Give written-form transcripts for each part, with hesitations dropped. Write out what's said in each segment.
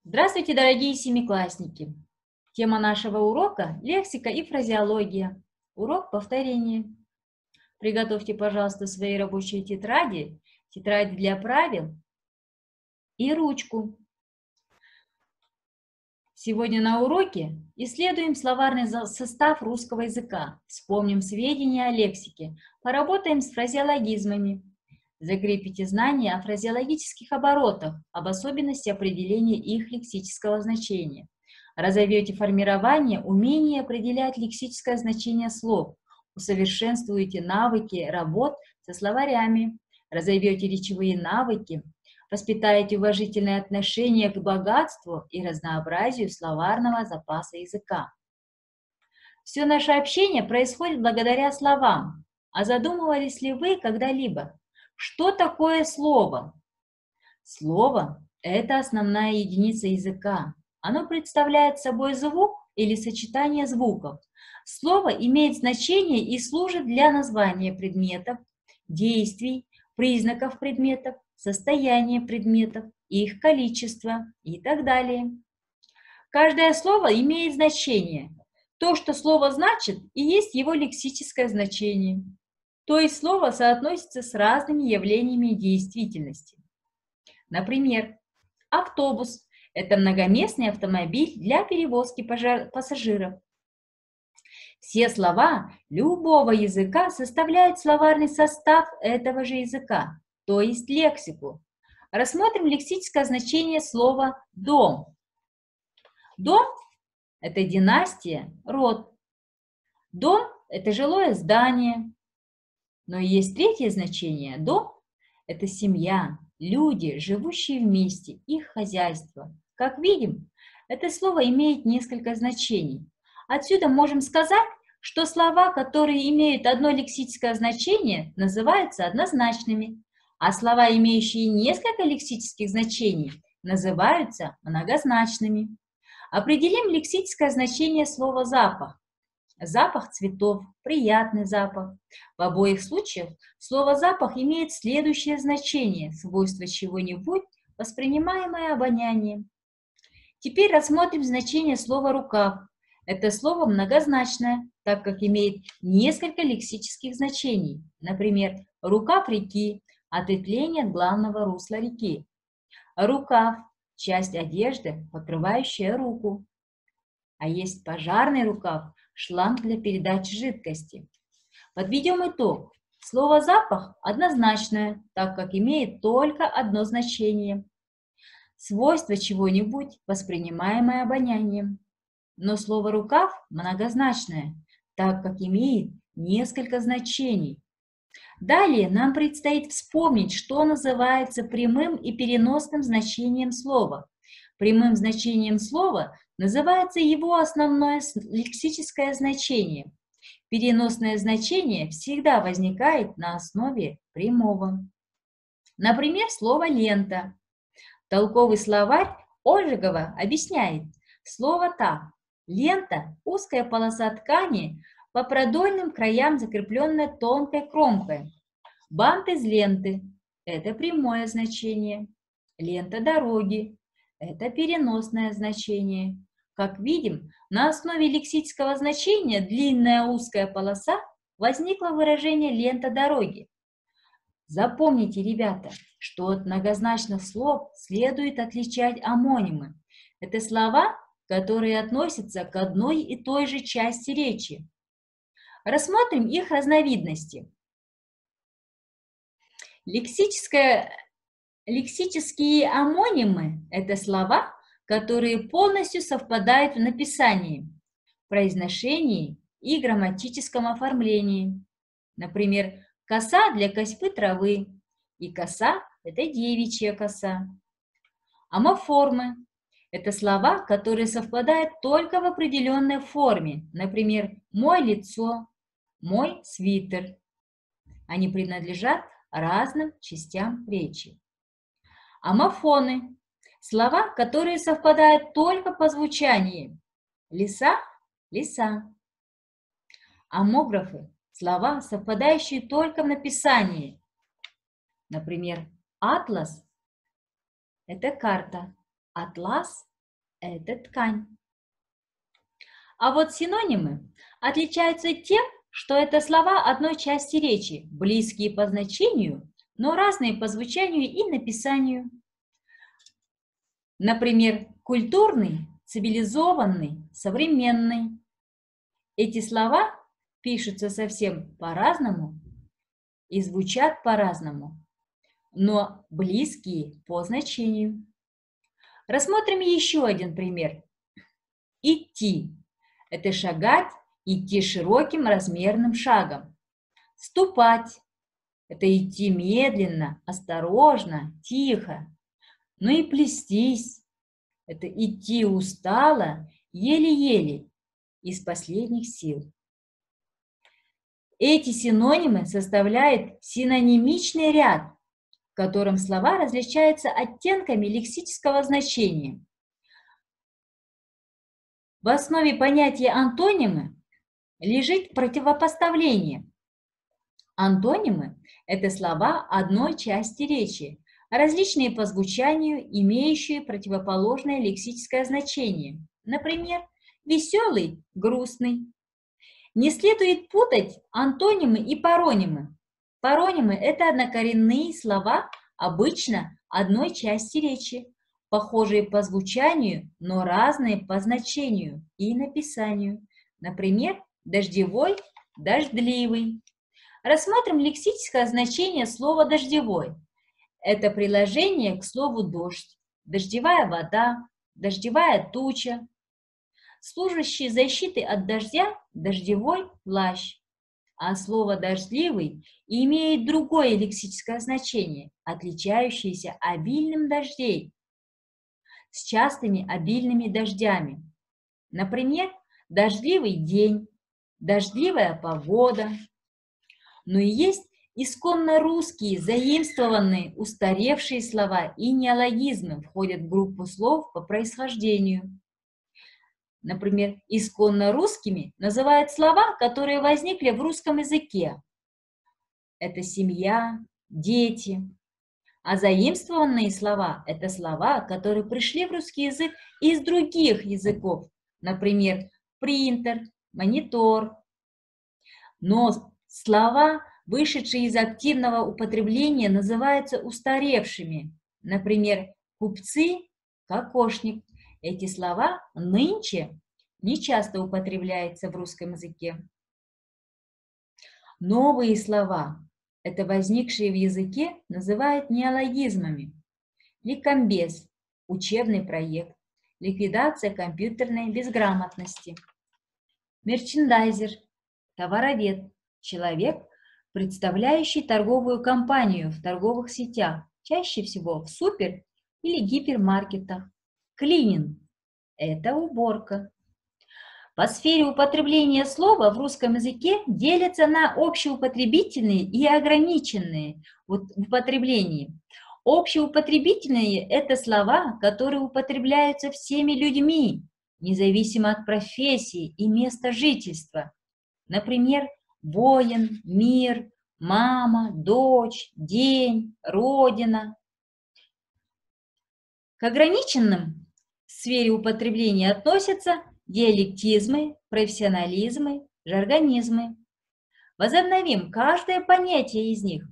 Здравствуйте, дорогие семиклассники! Тема нашего урока – лексика и фразеология. Урок повторения. Приготовьте, пожалуйста, свои рабочие тетради, тетради для правил и ручку. Сегодня на уроке исследуем словарный состав русского языка, вспомним сведения о лексике, поработаем с фразеологизмами. Закрепите знания о фразеологических оборотах, об особенности определения их лексического значения. Разовьете формирование умения определять лексическое значение слов, усовершенствуете навыки работ со словарями, разовьете речевые навыки, воспитаете уважительное отношение к богатству и разнообразию словарного запаса языка. Все наше общение происходит благодаря словам. А задумывались ли вы когда-либо, что такое слово? Слово – это основная единица языка. Оно представляет собой звук или сочетание звуков. Слово имеет значение и служит для названия предметов, действий, признаков предметов, состояния предметов, их количества и так далее. Каждое слово имеет значение. То, что слово значит, и есть его лексическое значение. То есть слово соотносится с разными явлениями действительности. Например, автобус – это многоместный автомобиль для перевозки пассажиров. Все слова любого языка составляют словарный состав этого же языка, то есть лексику. Рассмотрим лексическое значение слова «дом». Дом – это династия, род. Дом – это жилое здание. Но есть третье значение. Дом – это семья, люди, живущие вместе, их хозяйство. Как видим, это слово имеет несколько значений. Отсюда можем сказать, что слова, которые имеют одно лексическое значение, называются однозначными, а слова, имеющие несколько лексических значений, называются многозначными. Определим лексическое значение слова «запах». Запах цветов, приятный запах. В обоих случаях слово «запах» имеет следующее значение – свойство чего-нибудь, воспринимаемое обонянием. Теперь рассмотрим значение слова «рукав». Это слово многозначное, так как имеет несколько лексических значений. Например, рукав реки – ответвление от главного русла реки. Рукав – часть одежды, покрывающая руку. А есть пожарный рукав – шланг для передачи жидкости. Подведем итог. Слово «запах» однозначное, так как имеет только одно значение. Свойство чего-нибудь, воспринимаемое обонянием. Но слово «рукав» многозначное, так как имеет несколько значений. Далее нам предстоит вспомнить, что называется прямым и переносным значением слова. Прямым значением слова называется его основное лексическое значение. Переносное значение всегда возникает на основе прямого. Например, слово «лента». Толковый словарь Ожегова объясняет слово так. Лента – узкая полоса ткани, по продольным краям закрепленная тонкой кромкой. Бант из ленты – это прямое значение. Лента дороги – это переносное значение. Как видим, на основе лексического значения длинная узкая полоса возникло выражение «лента дороги». Запомните, ребята, что от многозначных слов следует отличать омонимы. Это слова, которые относятся к одной и той же части речи. Рассмотрим их разновидности. Лексические омонимы – это слова, которые полностью совпадают в написании, произношении и грамматическом оформлении. Например, коса для косьбы травы и коса – это девичья коса. Омоформы – это слова, которые совпадают только в определенной форме. Например, мой лицо, мой свитер. Они принадлежат разным частям речи. Омофоны – слова, которые совпадают только по звучанию. Лиса – лиса. Омографы – слова, совпадающие только в написании. Например, атлас – это карта, атлас это ткань. А вот синонимы отличаются тем, что это слова одной части речи, близкие по значению, но разные по звучанию и написанию. Например, культурный, цивилизованный, современный. Эти слова пишутся совсем по-разному и звучат по-разному, но близкие по значению. Рассмотрим еще один пример. Идти – это шагать, идти широким размерным шагом. Ступать – это идти медленно, осторожно, тихо. Ну и плестись – это идти устало, еле-еле, из последних сил. Эти синонимы составляют синонимичный ряд, в котором слова различаются оттенками лексического значения. В основе понятия антонимы лежит противопоставление. Антонимы – это слова одной части речи, различные по звучанию, имеющие противоположное лексическое значение. Например, веселый – грустный. Не следует путать антонимы и паронимы. Паронимы – это однокоренные слова обычно одной части речи, похожие по звучанию, но разные по значению и написанию. Например, дождевой – дождливый. Рассмотрим лексическое значение слова «дождевой». Это приложение к слову «дождь», дождевая вода, дождевая туча, служащий защитой от дождя дождевой плащ. А слово «дождливый» имеет другое лексическое значение, отличающееся обильным дождей с частыми обильными дождями. Например, дождливый день, дождливая погода. Но и есть исконно русские, заимствованные, устаревшие слова и неологизмы входят в группу слов по происхождению. Например, исконно русскими называют слова, которые возникли в русском языке. Это семья, дети. А заимствованные слова – это слова, которые пришли в русский язык из других языков. Например, принтер, монитор. Но слова, вышедшие из активного употребления, называются устаревшими. Например, купцы, кокошник. Эти слова нынче не часто употребляются в русском языке. Новые слова, это возникшие в языке, называют неологизмами. Ликомбез – учебный проект, ликвидация компьютерной безграмотности. Мерчендайзер – товаровед, человек, представляющий торговую компанию в торговых сетях, чаще всего в супер- или гипермаркетах. Клининг – это уборка. По сфере употребления слова в русском языке делятся на общеупотребительные и ограниченные в употреблении. Общеупотребительные – это слова, которые употребляются всеми людьми, независимо от профессии и места жительства. Например, воин, мир, мама, дочь, день, родина. К ограниченным в сфере употребления относятся диалектизмы, профессионализмы, жаргонизмы. Возобновим каждое понятие из них.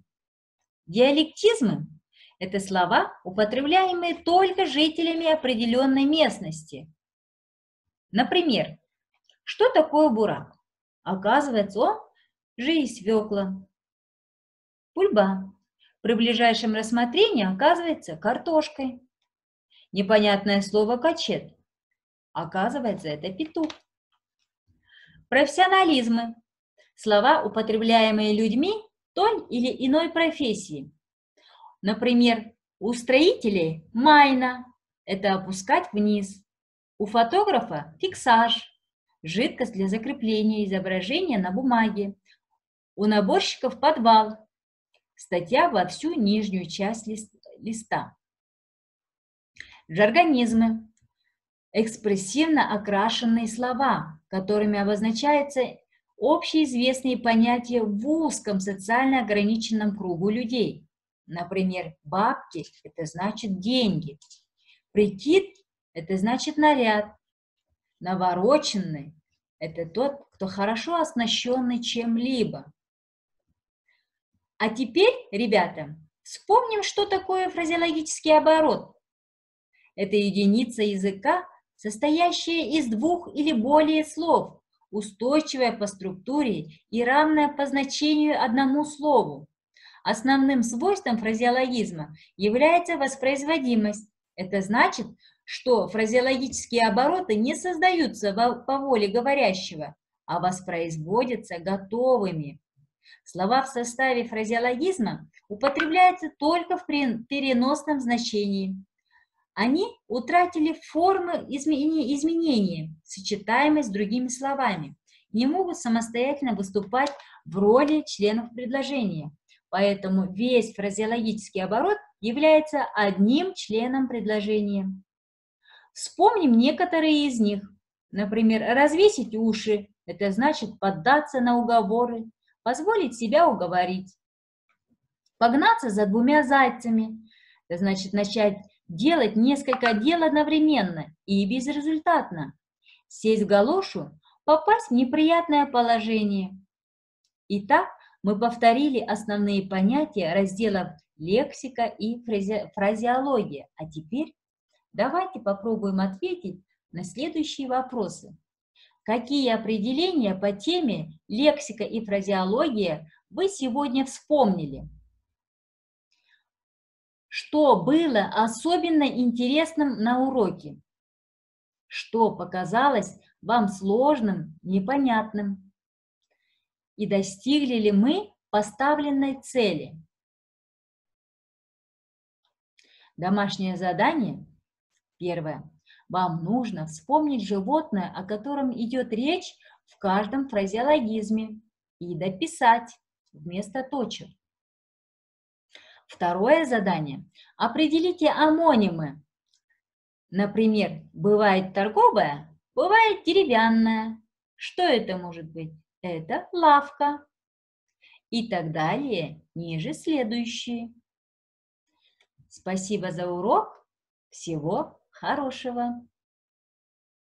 Диалектизмы – это слова, употребляемые только жителями определенной местности. Например, что такое бурак? Оказывается, он же и свекла. Бульба при ближайшем рассмотрении оказывается картошкой. Непонятное слово качет. Оказывается, это петух. Профессионализмы – слова, употребляемые людьми той или иной профессии. Например, у строителей майна – это опускать вниз. У фотографа фиксаж – жидкость для закрепления изображения на бумаге. У наборщиков подвал – статья во всю нижнюю часть листа. Жаргонизмы – экспрессивно окрашенные слова, которыми обозначаются общеизвестные понятия в узком социально ограниченном кругу людей. Например, бабки – это значит деньги. Прикид это значит наряд. Навороченный – это тот, кто хорошо оснащенный чем-либо. А теперь, ребята, вспомним, что такое фразеологический оборот. Это единица языка, состоящая из двух или более слов, устойчивая по структуре и равная по значению одному слову. Основным свойством фразеологизма является воспроизводимость. Это значит, что фразеологические обороты не создаются по воле говорящего, а воспроизводятся готовыми. Слова в составе фразеологизма употребляются только в переносном значении. Они утратили формы изменения, сочетаемые с другими словами, не могут самостоятельно выступать в роли членов предложения. Поэтому весь фразеологический оборот является одним членом предложения. Вспомним некоторые из них. Например, развесить уши – это значит поддаться на уговоры, позволить себя уговорить. Погнаться за двумя зайцами – это значит начать делать несколько дел одновременно и безрезультатно. Сесть в галошу – попасть в неприятное положение. Итак, мы повторили основные понятия разделов лексика и фразеология. А теперь давайте попробуем ответить на следующие вопросы. Какие определения по теме лексика и фразеология вы сегодня вспомнили? Что было особенно интересным на уроке? Что показалось вам сложным, непонятным? И достигли ли мы поставленной цели? Домашнее задание. Первое. Вам нужно вспомнить животное, о котором идет речь в каждом фразеологизме, и дописать вместо точек. Второе задание. Определите омонимы. Например, бывает торговая, бывает деревянная. Что это может быть? Это лавка. И так далее, ниже следующие. Спасибо за урок. Всего хорошего.